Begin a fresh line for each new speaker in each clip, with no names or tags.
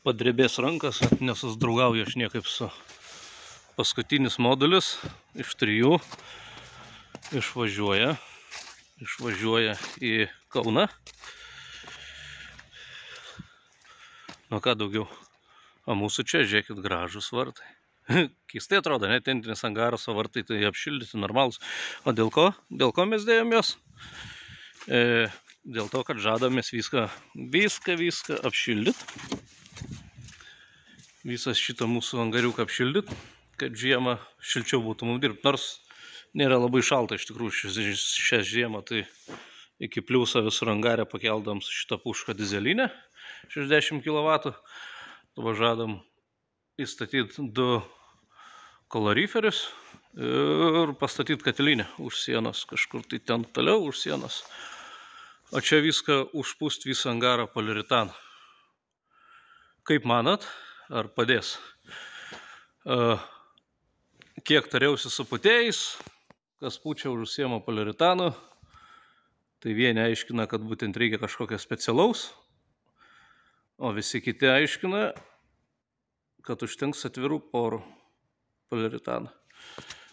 padrebės rankas, nesusdraugauju aš niekaip su. Paskutinis modulis iš 3 išvažiuoja į Kauną. Nu ką daugiau. O mūsų čia, žiūrėkit, gražus vartai. Keistai atrodo, ne, tentinis angaras, o vartai tai apšildyti normalus. O dėl ko? Dėl ko mes dėjom jos? Dėl to, kad žadamės viską apšildyti. Visas šitą mūsų angariuką apšildyti, kad žiemą šilčiau būtų mums dirbti. Nors nėra labai šalta iš tikrųjų šią žiemą, tai iki pliusą visur angarę pakeldam su šitą pušką dizelinę 60 kW. Dabar žadam įstatyti 2 kaloriferius ir pastatyti katilinę už sienos, kažkur tai ten toliau už sienos. O čia viską užpūst visą angarą poliuretaną. Kaip manot, ar padės? Kiek tariausi su putėjais, kas pučia už siemą poliuretanu, tai vieni aiškina, kad būtent reikia kažkokio specialaus, o visi kiti aiškina, kad užtenks atvirų porų poliuretaną.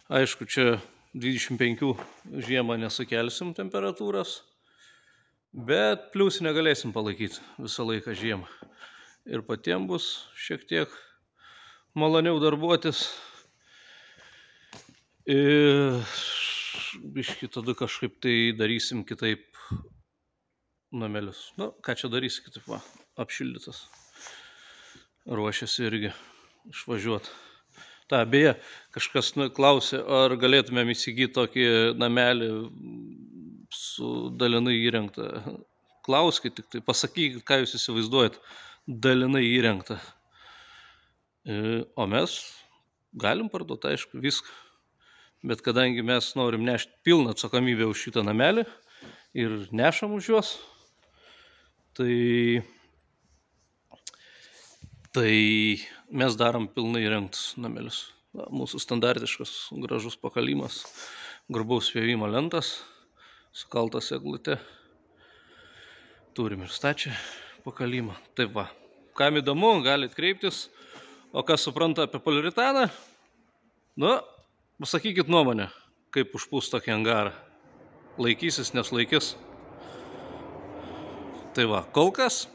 Aišku, čia 25 žiemą nesukelsim temperatūros, bet plius negalėsim palaikyti visą laiką žiemą. Ir patiems bus šiek tiek maloniau darbuotis. Ir biškį tada kažkaip tai darysim kitaip namelius. Nu, ką čia darysi kitaip, va, apšildytas. Ruošiasi irgi išvažiuoti. Ta, beje, kažkas klausė, ar galėtumėm įsigyti tokį namelį su dalinai įrengta. Klauskit, tik tai pasakykit, ką jūs įsivaizduojat dalinai įrengta. O mes galim parduoti, aišku, viską. Bet kadangi mes norim nešti pilną atsakomybę už šitą namelį ir nešam už juos, tai mes darom pilnai įrengtus namelius. Mūsų standartiškas gražus pakalimas, grubaus spjovimo lentas, sukaltas eglutė. Turim ir stačią pakalimą. Taip va, kam įdomu, galit kreiptis. O kas supranta apie poliuretaną, nu, pasakykit nuomonę, kaip užpūst tokį angarą. Laikysis, neslaikys. Tai va, kol kas